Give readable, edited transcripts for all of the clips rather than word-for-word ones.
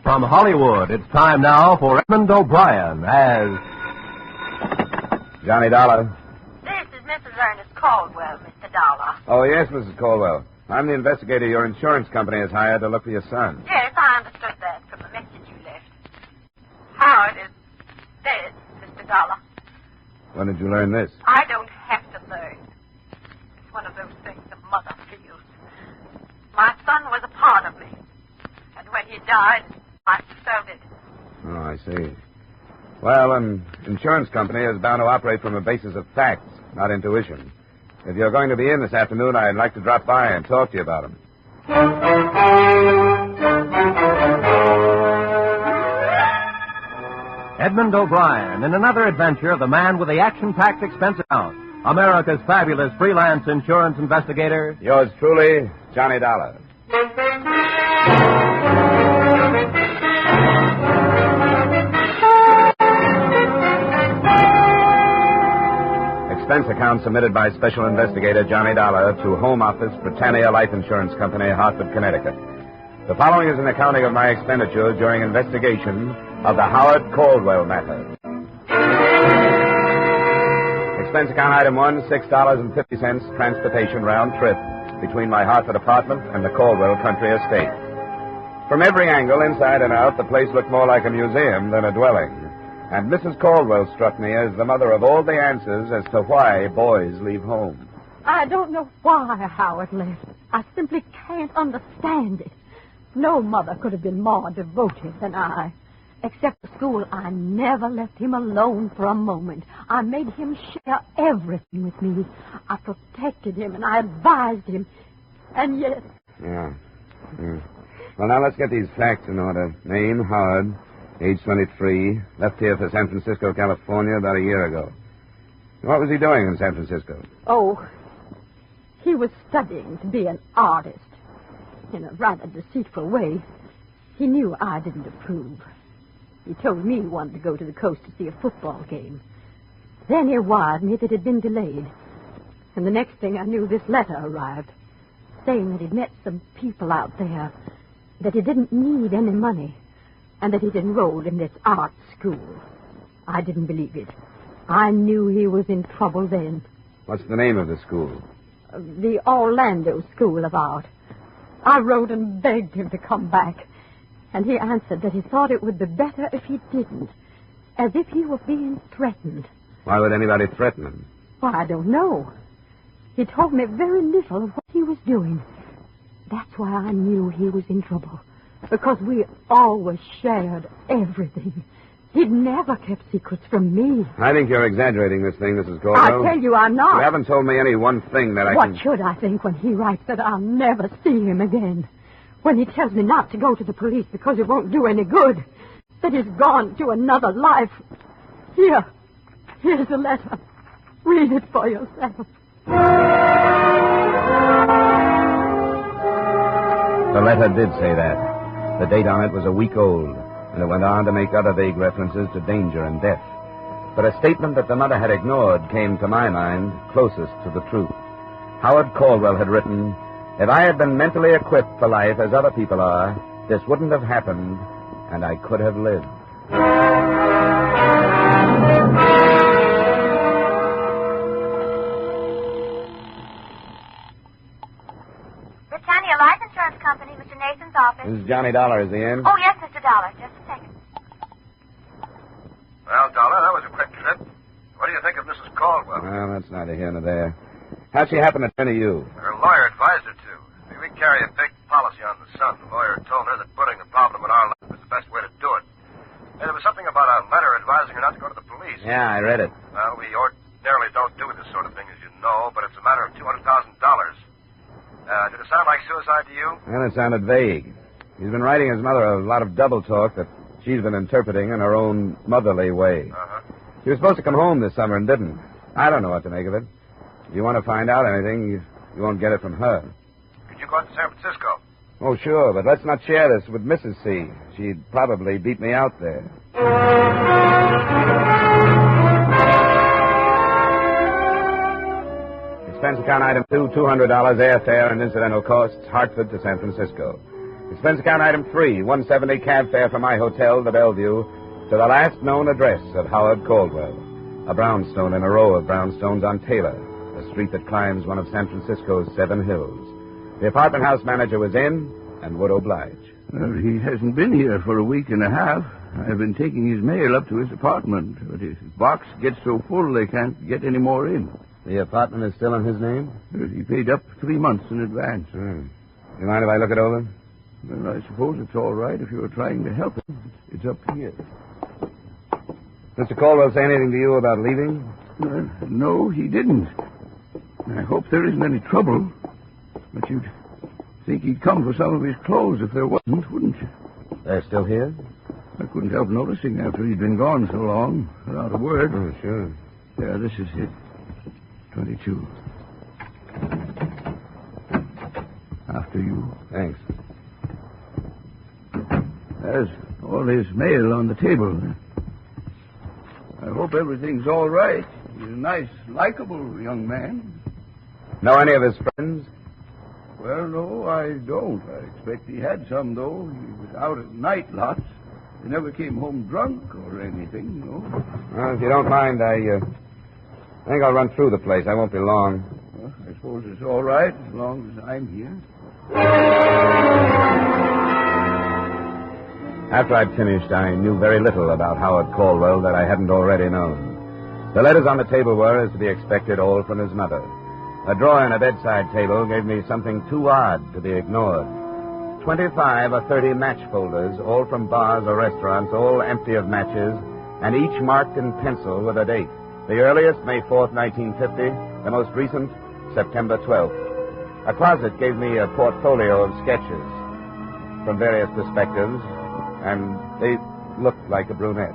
From Hollywood, it's time now for Edmund O'Brien as... Johnny Dollar. This is Mrs. Ernest Caldwell, Mr. Dollar. Oh, yes, Mrs. Caldwell. I'm the investigator your insurance company has hired to look for your son. Yes, I understood that from the message you left. Howard is dead, Mr. Dollar. When did you learn this? I don't have to learn. It's one of those things a mother feels. My son was a part of me. And when he died, I felt it. Oh, I see. Well, an insurance company is bound to operate from a basis of facts, not intuition. If you're going to be in this afternoon, I'd like to drop by and talk to you about them. Edmund O'Brien in another adventure of the man with the action-packed expense account. America's fabulous freelance insurance investigator. Yours truly, Johnny Dollar. Expense account submitted by Special Investigator Johnny Dollar to Home Office, Britannia Life Insurance Company, Hartford, Connecticut. The following is an accounting of my expenditures during investigation of the Howard Caldwell matter. Expense account item 1, $6.50 transportation round trip between my Hartford apartment and the Caldwell country estate. From every angle, inside and out, the place looked more like a museum than a dwelling. And Mrs. Caldwell struck me as the mother of all the answers as to why boys leave home. I don't know why Howard left. I simply can't understand it. No mother could have been more devoted than I. Except for school, I never left him alone for a moment. I made him share everything with me. I protected him and I advised him. And yet... Yeah. Well, now let's get these facts in order. Name, Howard. Age 23. Left here for San Francisco, California about a year ago. What was he doing in San Francisco? Oh, he was studying to be an artist. In a rather deceitful way. He knew I didn't approve. He told me he wanted to go to the coast to see a football game. Then he wired me that it had been delayed. And the next thing I knew, this letter arrived, saying that he'd met some people out there, that he didn't need any money, and that he'd enrolled in this art school. I didn't believe it. I knew he was in trouble then. What's the name of the school? The Orlando School of Art. I wrote and begged him to come back, and he answered that he thought it would be better if he didn't, as if he were being threatened. Why would anybody threaten him? Why, I don't know. He told me very little of what he was doing. That's why I knew he was in trouble, because we always shared everything. He'd never kept secrets from me. I think you're exaggerating this thing, Mrs. Caldwell. I tell you I'm not. You haven't told me any one thing that I What can... should I think when he writes that I'll never see him again? When he tells me not to go to the police because it won't do any good? That he's gone to another life? Here's the letter. Read it for yourself. The letter did say that. The date on it was a week old, and it went on to make other vague references to danger and death. But a statement that the mother had ignored came, to my mind, closest to the truth. Howard Caldwell had written, "If I had been mentally equipped for life as other people are, this wouldn't have happened, and I could have lived." Britannia Life Insurance Company, Mr. Nathan's office. This is Johnny Dollar. Is he in? Oh, yes, Mr. Dollar. Just a second. Well, Dollar, that was a quick trip. What do you think of Mrs. Caldwell? Well, that's neither here nor there. How'd she happen to turn to you? Her lawyer advised her to. We carry a big policy on the son. The lawyer told her that putting the problem in our lap was the best way to do it. And there was something about a letter advising her not to go to the police. Yeah, I read it. Well, we ordinarily don't do this sort of thing, as you know, but it's a matter of $200,000. Did it sound like suicide to you? Well, it sounded vague. He's been writing his mother a lot of double talk that she's been interpreting in her own motherly way. Uh-huh. She was supposed to come home this summer and didn't. I don't know what to make of it. If you want to find out anything, you won't get it from her. Could you go out to San Francisco? Oh, sure, but let's not share this with Mrs. C. She'd probably beat me out there. Expense account item 2, $200 airfare and incidental costs, Hartford to San Francisco. Expense account item 3, 170 cab fare from my hotel, the Bellevue, to the last known address of Howard Caldwell. A brownstone in a row of brownstones on Taylor, a street that climbs one of San Francisco's 7 hills. The apartment house manager was in and would oblige. Well, he hasn't been here for a week and a half. I've been taking his mail up to his apartment, but his box gets so full they can't get any more in. The apartment is still in his name? He paid up 3 months in advance. You mind if I look it over? Well, I suppose it's all right if you're trying to help him. It's up here. Mr. Caldwell say anything to you about leaving? No, he didn't. I hope there isn't any trouble. But you'd think he'd come for some of his clothes if there wasn't, wouldn't you? They're still here? I couldn't help noticing after he'd been gone so long, without a word. Oh, sure. Yeah, this is it. 22. After you. Thanks. There's all his mail on the table. I hope everything's all right. He's a nice, likable young man. Know any of his friends? Well, no, I don't. I expect he had some, though. He was out at night lots. He never came home drunk or anything, no. Well, if you don't mind, I think I'll run through the place. I won't be long. Well, I suppose it's all right as long as I'm here. After I'd finished, I knew very little about Howard Caldwell that I hadn't already known. The letters on the table were, as to be expected, all from his mother. A drawer in a bedside table gave me something too odd to be ignored. 25 or 30 match folders, all from bars or restaurants, all empty of matches, and each marked in pencil with a date. The earliest, May 4th, 1950. The most recent, September 12th. A closet gave me a portfolio of sketches from various perspectives, and they looked like a brunette.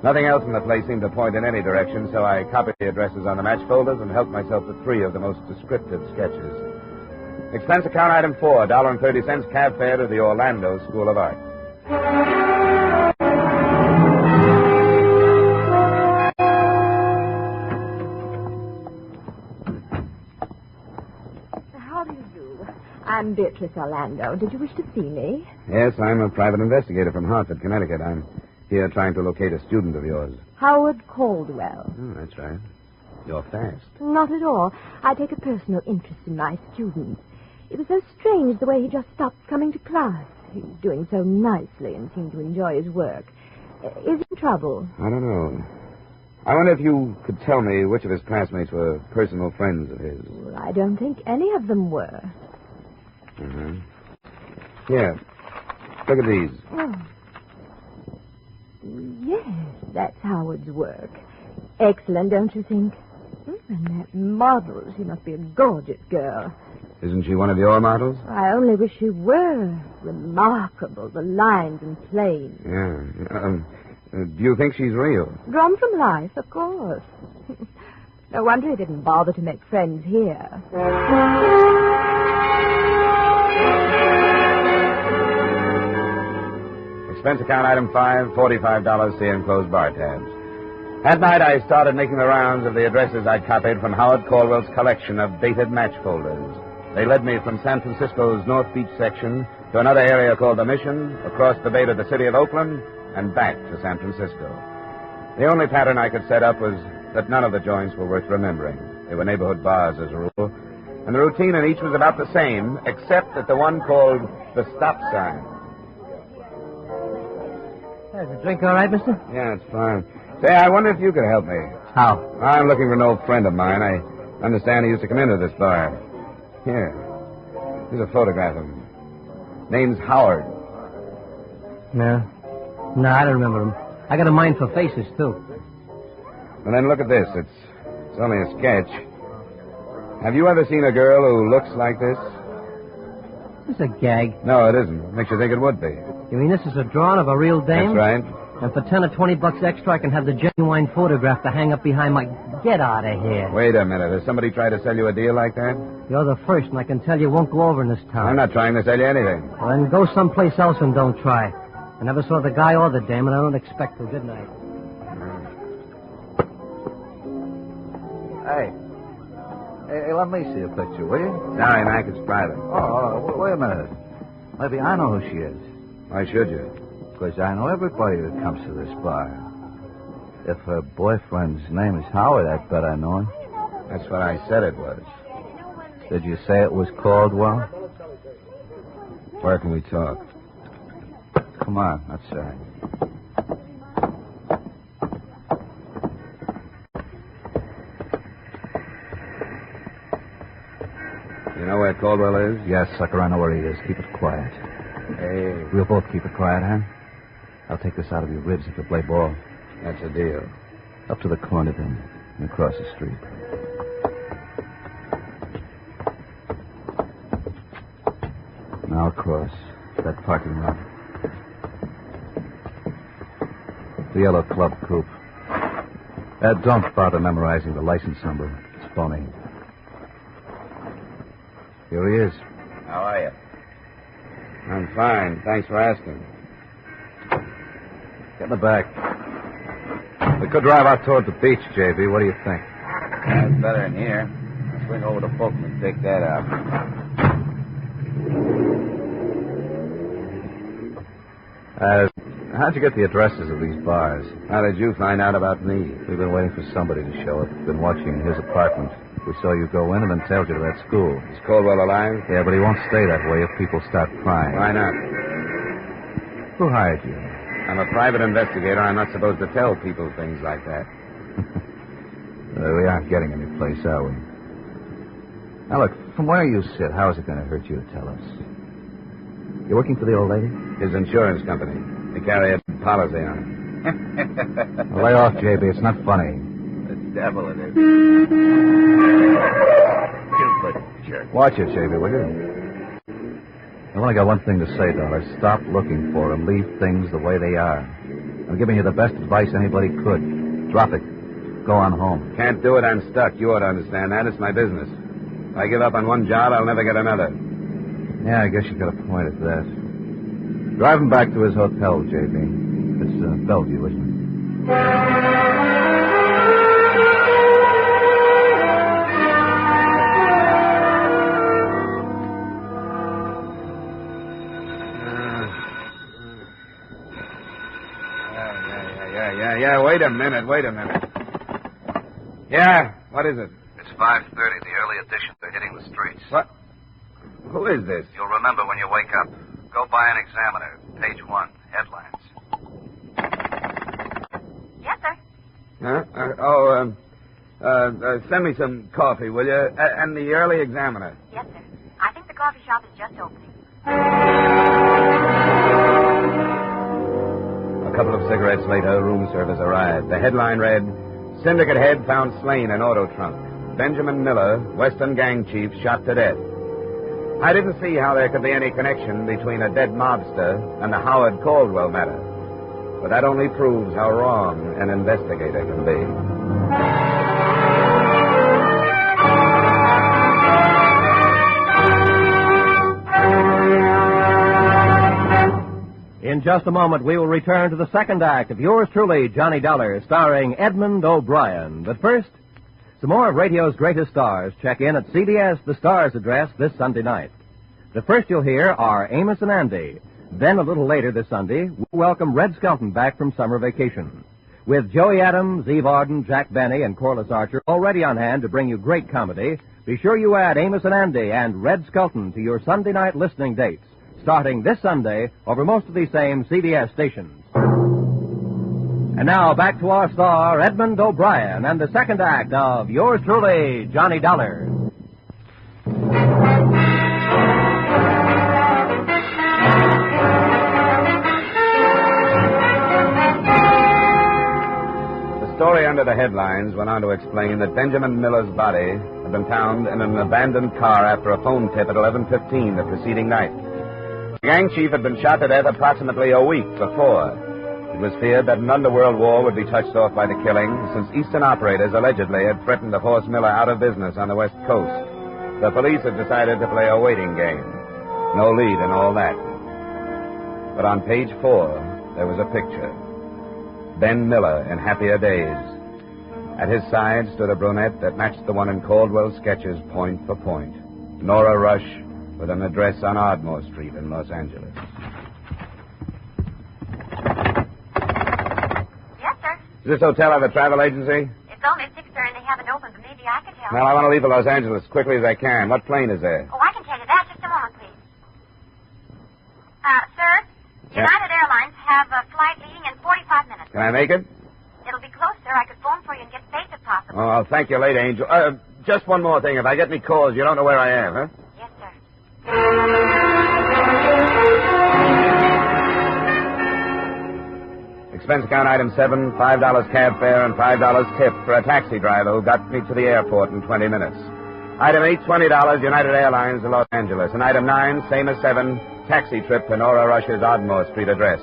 Nothing else in the place seemed to point in any direction, so I copied the addresses on the match folders and helped myself to 3 of the most descriptive sketches. Expense account item 4, $1.30 cab fare to the Orlando School of Art. How do you do? I'm Beatrice Orlando. Did you wish to see me? Yes, I'm a private investigator from Hartford, Connecticut. I'm here trying to locate a student of yours. Howard Caldwell. Oh, that's right. You're fast. Not at all. I take a personal interest in my student. It was so strange the way he just stopped coming to class. He was doing so nicely and seemed to enjoy his work. Is he in trouble? I don't know. I wonder if you could tell me which of his classmates were personal friends of his. Well, I don't think any of them were. Mm-hmm. Here. Look at these. Oh. Yes, that's Howard's work. Excellent, don't you think? And that model, she must be a gorgeous girl. Isn't she one of your models? I only wish she were. Remarkable, the lines and planes. Yeah. Do you think she's real? Drawn from life, of course. No wonder he didn't bother to make friends here. Expense account item 5, $45, see enclosed bar tabs. That night I started making the rounds of the addresses I'd copied from Howard Caldwell's collection of dated match folders. They led me from San Francisco's North Beach section to another area called the Mission, across the bay to the city of Oakland, and back to San Francisco. The only pattern I could set up was that none of the joints were worth remembering. They were neighborhood bars, as a rule, and the routine in each was about the same, except at the one called the stop sign. Is the drink all right, mister? Yeah, it's fine. Say, I wonder if you could help me. How? I'm looking for an old friend of mine. I understand he used to come into this bar. Here. Here's a photograph of him. Name's Howard. No, I don't remember him. I got a mind for faces, too. And then look at this. It's only a sketch. Have you ever seen a girl who looks like this? It's a gag. No, it isn't. Makes you think it would be. You mean this is a drawing of a real dame? That's right. And for 10 or 20 bucks extra, I can have the genuine photograph to hang up behind my... Get out of here. Wait a minute. Has somebody tried to sell you a deal like that? You're the first, and I can tell you won't go over in this town. I'm not trying to sell you anything. Well, then go someplace else and don't try. I never saw the guy or the dame, and I don't expect to, good night. Hey, let me see a picture, will you? Sorry, Mac, it's private. Oh, wait a minute. Maybe I know who she is. Why should you? Because I know everybody that comes to this bar. If her boyfriend's name is Howard, I bet I know him. That's what I said it was. Did you say it was Caldwell? Where can we talk? Come on, outside. You know where Caldwell is? Yes, sucker, I know where he is. Keep it quiet. Hey. We'll both keep it quiet, huh? I'll take this out of your ribs if you play ball. That's a deal. Up to the corner, then, and across the street. Now across that parking lot. The yellow club coupe. Don't bother memorizing the license number. It's phony. Here he is. How are you? I'm fine. Thanks for asking. Get in the back. We could drive out toward the beach, J.B. What do you think? That's better in here. I'll swing over to Fulton and take that out. How'd you get the addresses of these bars? How did you find out about me? We've been waiting for somebody to show up. Been watching his apartment. We saw you go in and then tailed you to that school. Is Caldwell alive? Yeah, but he won't stay that way if people start prying. Why not? Who hired you? I'm a private investigator. I'm not supposed to tell people things like that. We aren't getting any place, are we? Now, look, from where you sit, how is it going to hurt you to tell us? You working for the old lady? His insurance company. They carry a policy on it. Well, lay off, J.B. It's not funny. The devil it is. Stupid jerk. Watch it, J.B., will you? I've only got one thing to say, Dollar. Stop looking for him. Leave things the way they are. I'm giving you the best advice anybody could. Drop it. Go on home. Can't do it. I'm stuck. You ought to understand that. It's my business. If I give up on one job, I'll never get another. Yeah, I guess you got a point at that. Drive him back to his hotel, J.B. It's Bellevue, isn't it? Yeah, wait a minute. Yeah, what is it? It's 5:30. The early editions are hitting the streets. What? Who is this? You'll remember when you wake up. Go buy an Examiner, page 1, headlines. Yes, sir. Huh? Send me some coffee, will you? And the early Examiner. Yes, sir. I think the coffee shop is just opening. A couple of cigarettes later, room service arrived. The headline read, Syndicate head found slain in auto trunk. Benjamin Miller, Western gang chief, shot to death. I didn't see how there could be any connection between a dead mobster and the Howard Caldwell matter. But that only proves how wrong an investigator can be. In just a moment, we will return to the second act of yours truly, Johnny Dollar, starring Edmund O'Brien. But first, some more of radio's greatest stars check in at CBS, the Stars address, this Sunday night. The first you'll hear are Amos and Andy. Then, a little later this Sunday, we'll welcome Red Skelton back from summer vacation. With Joey Adams, Eve Arden, Jack Benny, and Corliss Archer already on hand to bring you great comedy, be sure you add Amos and Andy and Red Skelton to your Sunday night listening dates, starting this Sunday over most of these same CBS stations. And now, back to our star, Edmund O'Brien, and the second act of yours truly, Johnny Dollar. The story under the headlines went on to explain that Benjamin Miller's body had been found in an abandoned car after a phone tip at 11:15 the preceding night. The gang chief had been shot to death approximately a week before. It was feared that an underworld war would be touched off by the killing, since Eastern operators allegedly had threatened to force Miller out of business on the West Coast. The police had decided to play a waiting game. No lead in all that. But on page 4, there was a picture. Ben Miller in happier days. At his side stood a brunette that matched the one in Caldwell's sketches point for point. Nora Rush, with an address on Ardmore Street in Los Angeles. Yes, sir. Does this hotel have a travel agency? It's only 6, sir, and they haven't opened, but maybe I could help. Well, I want to leave for Los Angeles as quickly as I can. What plane is there? Oh, I can tell you that. Just a moment, please. Sir, United Airlines have a flight leaving in 45 minutes. Can I make it? It'll be close, sir. I could phone for you and get space if possible. Oh, I'll thank you later, Angel. Just one more thing. If I get any calls, you don't know where I am, huh? Yes, sir. Expense account item 7, $5 cab fare and $5 tip for a taxi driver who got me to the airport in 20 minutes. Item 8, $20, United Airlines to Los Angeles. And item 9, same as 7, taxi trip to Nora Rush's Ardmore Street address.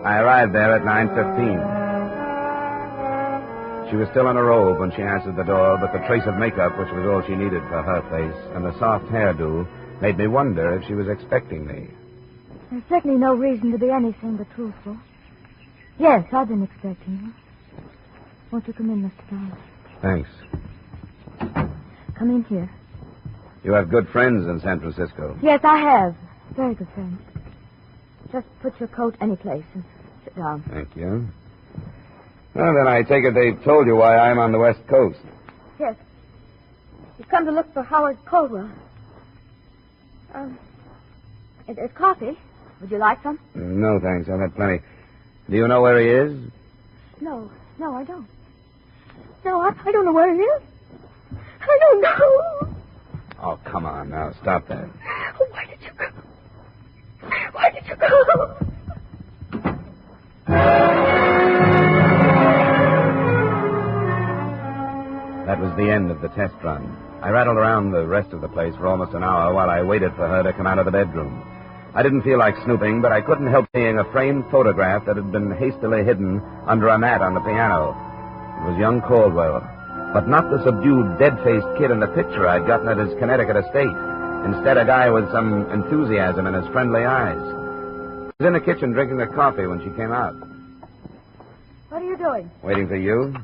I arrived there at 9:15. She was still in a robe when she answered the door, but the trace of makeup, which was all she needed for her face, and the soft hairdo, made me wonder if she was expecting me. There's certainly no reason to be anything but truthful. Yes, I've been expecting you. Won't you come in, Mr. Dowd? Thanks. Come in here. You have good friends in San Francisco. Yes, I have. Very good friends. Just put your coat any place and sit down. Thank you. Well, then I take it they've told you why I'm on the West Coast. Yes. You've come to look for Howard Caldwell. It's coffee. Would you like some? No, thanks. I've had plenty. Do you know where he is? No, I don't. No, I don't know where he is. I don't know. Oh, come on now. Stop that. Why did you go? Why did you go? That was the end of the test run. I rattled around the rest of the place for almost an hour while I waited for her to come out of the bedroom. I didn't feel like snooping, but I couldn't help seeing a framed photograph that had been hastily hidden under a mat on the piano. It was young Caldwell, but not the subdued, dead-faced kid in the picture I'd gotten at his Connecticut estate. Instead, a guy with some enthusiasm in his friendly eyes. He was in the kitchen drinking the coffee when she came out. What are you doing? Waiting for you?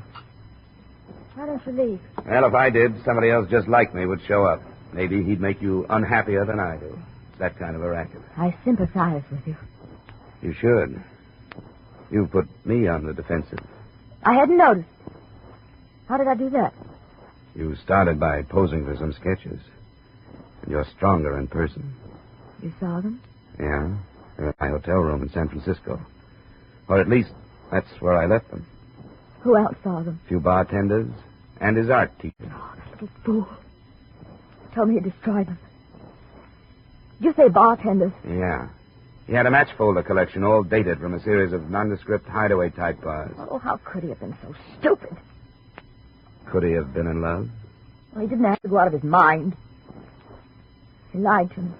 Why don't you leave? Well, if I did, somebody else just like me would show up. Maybe he'd make you unhappier than I do. It's that kind of a racket. I sympathize with you. You should. You put me on the defensive. I hadn't noticed. How did I do that? You started by posing for some sketches. And you're stronger in person. You saw them? Yeah. They're in my hotel room in San Francisco. Or at least, that's where I left them. Who else saw them? A few bartenders and his art teacher. Oh, that little fool. Told me he destroyed them. Did you say bartenders? Yeah. He had a match folder collection, all dated from a series of nondescript hideaway-type bars. Oh, how could he have been so stupid? Could he have been in love? Well, he didn't have to go out of his mind. He lied to me.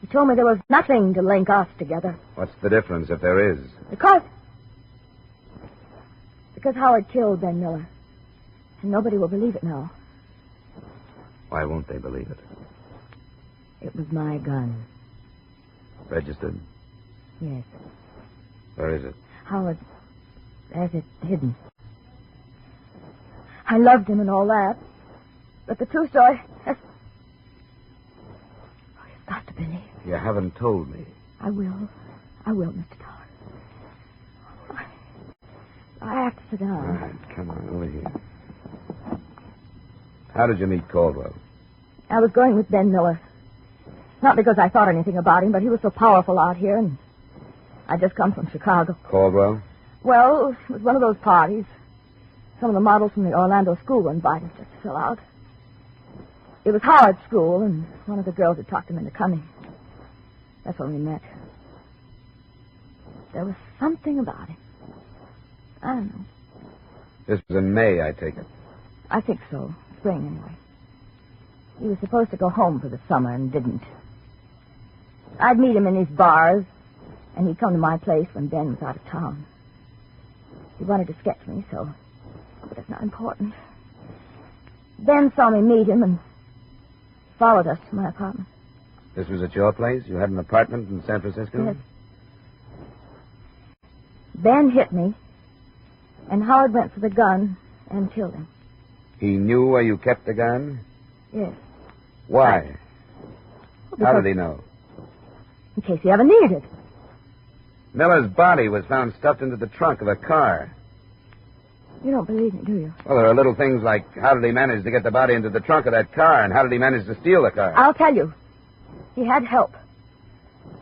He told me there was nothing to link us together. What's the difference if there is? Because Howard killed Ben Miller. And nobody will believe it now. Why won't they believe it? It was my gun. Registered? Yes. Where is it? Howard has it hidden. I loved him and all that. But the true story... Oh, you've got to believe. You haven't told me. I will, Mr. Tower. I have to sit down. All right, come on, over here. How did you meet Caldwell? I was going with Ben Miller. Not because I thought anything about him, but he was so powerful out here, and I'd just come from Chicago. Caldwell? Well, it was one of those parties. Some of the models from the Orlando school were invited just to fill out. It was Howard's school, and one of the girls had talked him into coming. That's when we met. There was something about him. I don't know. This was in May, I take it. I think so. Spring, anyway. He was supposed to go home for the summer and didn't. I'd meet him in his bars, and he'd come to my place when Ben was out of town. He wanted to sketch me, so... But it's not important. Ben saw me meet him and followed us to my apartment. This was at your place? You had an apartment in San Francisco? Yes. Ben hit me, and Howard went for the gun and killed him. He knew where you kept the gun? Yes. Why? How did he know? In case he ever needed it. Miller's body was found stuffed into the trunk of a car. You don't believe me, do you? Well, there are little things like how did he manage to get the body into the trunk of that car, and how did he manage to steal the car? I'll tell you. He had help.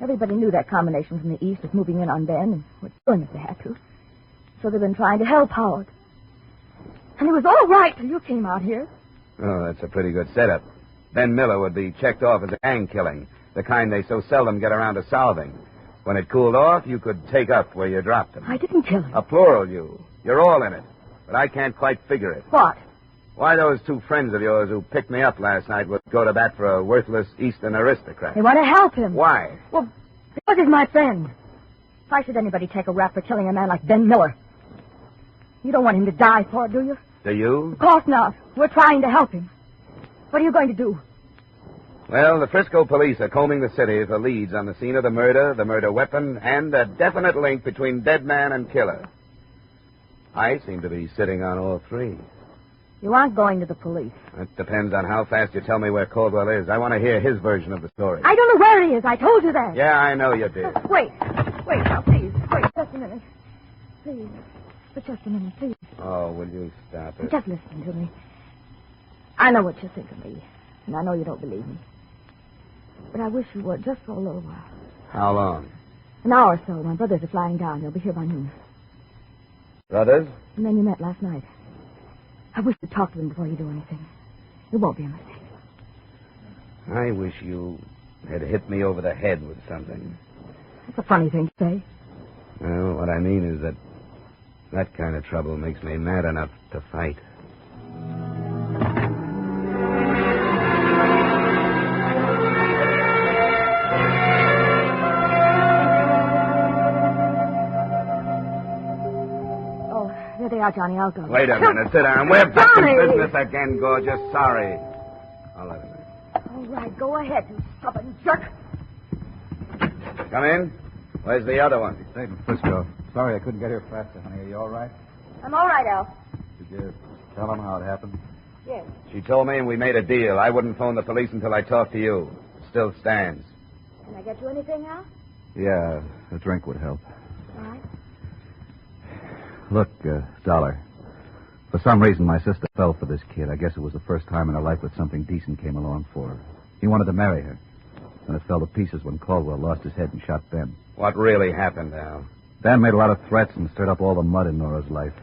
Everybody knew that combination from the east was moving in on Ben and would kill him if they had to. So they've been trying to help Howard. And it was all right till you came out here. Oh, that's a pretty good setup. Ben Miller would be checked off as a gang killing, the kind they so seldom get around to solving. When it cooled off, you could take up where you dropped him. I didn't kill him. A plural you. You're all in it. But I can't quite figure it. What? Why those two friends of yours who picked me up last night would go to bat for a worthless Eastern aristocrat. They want to help him. Why? Well, because he's my friend. Why should anybody take a rap for killing a man like Ben Miller? You don't want him to die for it, do you? Do you? Of course not. We're trying to help him. What are you going to do? Well, the Frisco police are combing the city for leads on the scene of the murder weapon, and a definite link between dead man and killer. I seem to be sitting on all three. You aren't going to the police. That depends on how fast you tell me where Caldwell is. I want to hear his version of the story. I don't know where he is. I told you that. Yeah, I know you did. Wait now, please. Wait, just a minute. Please. But just a minute, please. Oh, will you stop it? Just listen to me. I know what you think of me, and I know you don't believe me. But I wish you would, just for a little while. How long? An hour or so. My brothers are flying down. They'll be here by noon. Brothers? The men you met last night. I wish you'd talk to them before you do anything. It won't be a mistake. I wish you had hit me over the head with something. That's a funny thing to say. Well, what I mean is that kind of trouble makes me mad enough to fight. There they are, Johnny. I'll go. Wait a minute. Sit down. We're back in business again, Gorgeous. Sorry. I'll let him in. All right, go ahead, you stubborn jerk. Come in. Where's the other one? Stayed in Frisco. Sorry I couldn't get here faster, honey. Are you all right? I'm all right, Al. Did you tell him how it happened? Yes. She told me and we made a deal. I wouldn't phone the police until I talked to you. It still stands. Can I get you anything, Al? Yeah, a drink would help. All right. Look, Dollar. For some reason, my sister fell for this kid. I guess it was the first time in her life that something decent came along for her. He wanted to marry her. And it fell to pieces when Caldwell lost his head and shot Ben. What really happened, Al? Ben made a lot of threats and stirred up all the mud in Nora's life.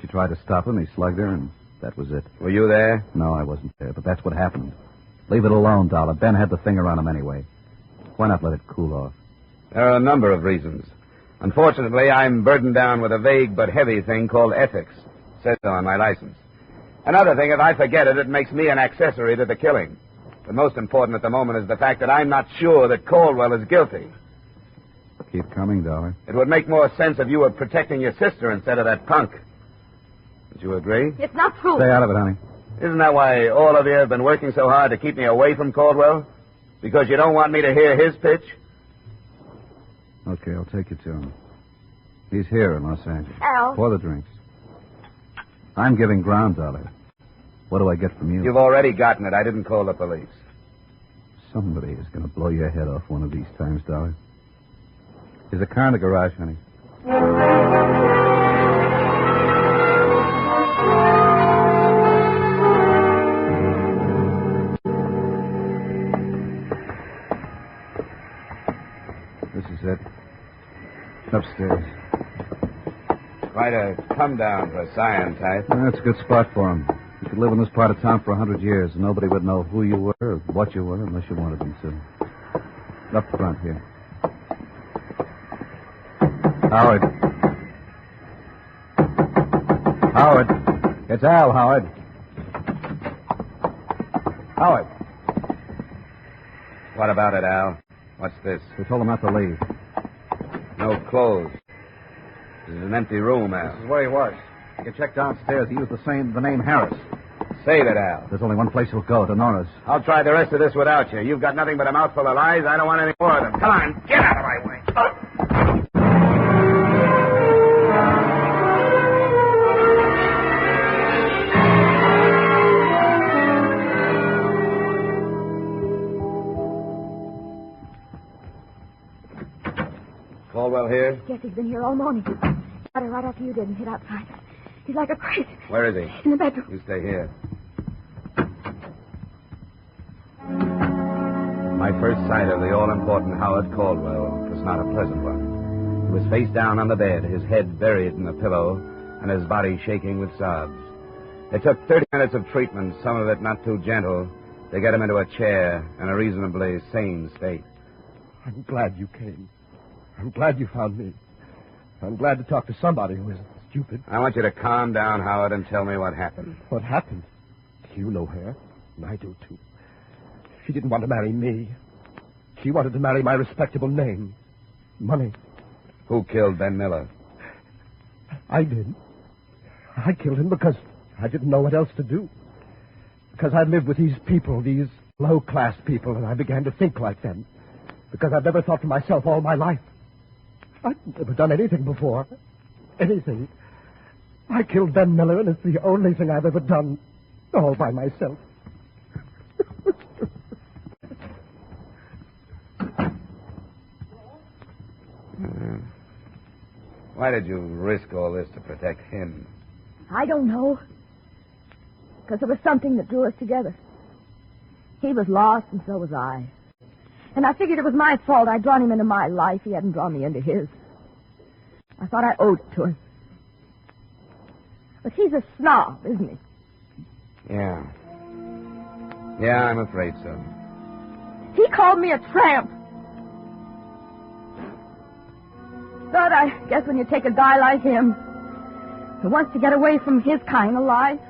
She tried to stop him. He slugged her, and that was it. Were you there? No, I wasn't there, but that's what happened. Leave it alone, Dollar. Ben had the finger on him anyway. Why not let it cool off? There are a number of reasons. Unfortunately, I'm burdened down with a vague but heavy thing called ethics. It says so on my license. Another thing, if I forget it, it makes me an accessory to the killing. But most important at the moment is the fact that I'm not sure that Caldwell is guilty. Keep coming, Dollar. It would make more sense if you were protecting your sister instead of that punk. Would you agree? It's not true. Stay out of it, honey. Isn't that why all of you have been working so hard to keep me away from Caldwell? Because you don't want me to hear his pitch? Okay, I'll take you to him. He's here in Los Angeles. Al. For the drinks. I'm giving ground, Dollar. What do I get from you? You've already gotten it. I didn't call the police. Somebody is going to blow your head off one of these times, Dollar. There's a car in the garage, honey. This is it. Upstairs. Quite a come down for a science type. That's a good spot for him. You could live in this part of town for 100 years, and nobody would know who you were or what you were unless you wanted them to. Up front here. Howard. Howard. It's Al, Howard. Howard. What about it, Al? What's this? We told him not to leave. No clothes. This is an empty room, Al. This is where he was. You can check downstairs. He used the name Harris. Save it, Al. There's only one place he'll go, to Nora's. I'll try the rest of this without you. You've got nothing but a mouthful of lies. I don't want any more of them. Come on, get out of my way. here? Yes, he's been here all morning. Got her right after you did and hid outside. He's like a crazy. Where is he? In the bedroom. You stay here. My first sight of the all-important Howard Caldwell was not a pleasant one. He was face down on the bed, his head buried in a pillow, and his body shaking with sobs. It took 30 minutes of treatment, some of it not too gentle, to get him into a chair in a reasonably sane state. I'm glad you came. I'm glad you found me. I'm glad to talk to somebody who isn't stupid. I want you to calm down, Howard, and tell me what happened. What happened? You know her, and I do, too. She didn't want to marry me. She wanted to marry my respectable name. Money. Who killed Ben Miller? I did. I killed him because I didn't know what else to do. Because I lived with these people, these low-class people, and I began to think like them. Because I've never thought for myself all my life. I've never done anything before. Anything. I killed Ben Miller, and it's the only thing I've ever done all by myself. Why did you risk all this to protect him? I don't know. Because there was something that drew us together. He was lost, and so was I. And I figured it was my fault. I'd drawn him into my life. He hadn't drawn me into his. I thought I owed it to him. But he's a snob, isn't he? Yeah. Yeah, I'm afraid so. He called me a tramp. But I guess when you take a guy like him who wants to get away from his kind of life,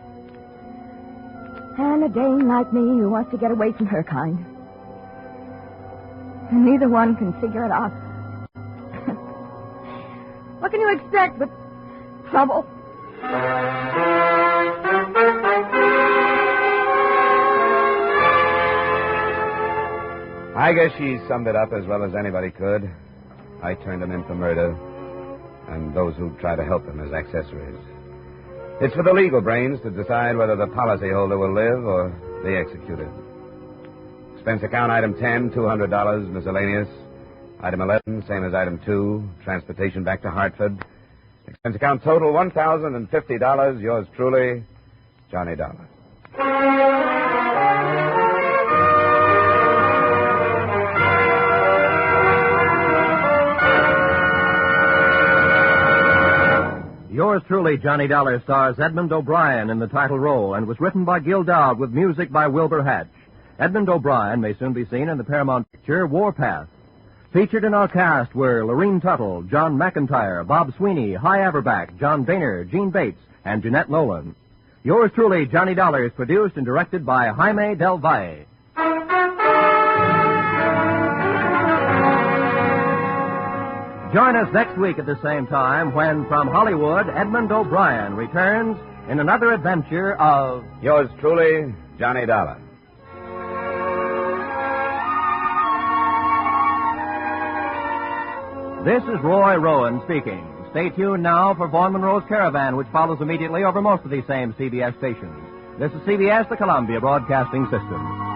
and a dame like me who wants to get away from her kind, and neither one can figure it out. What can you expect but trouble? I guess she summed it up as well as anybody could. I turned him in for murder, and those who try to help him as accessories. It's for the legal brains to decide whether the policyholder will live or be executed. Expense account item 10, $200, miscellaneous. Item 11, same as item 2, transportation back to Hartford. Expense account total, $1,050. Yours truly, Johnny Dollar. Yours truly, Johnny Dollar, stars Edmund O'Brien in the title role and was written by Gil Dowd with music by Wilbur Hatch. Edmund O'Brien may soon be seen in the Paramount picture Warpath. Featured in our cast were Lorene Tuttle, John McIntyre, Bob Sweeney, Hy Averback, John Boehner, Gene Bates, and Jeanette Nolan. Yours truly, Johnny Dollar, is produced and directed by Jaime Del Valle. Join us next week at the same time when, from Hollywood, Edmund O'Brien returns in another adventure of... Yours truly, Johnny Dollar. This is Roy Rowan speaking. Stay tuned now for Vaughn Monroe's Caravan, which follows immediately over most of these same CBS stations. This is CBS, the Columbia Broadcasting System.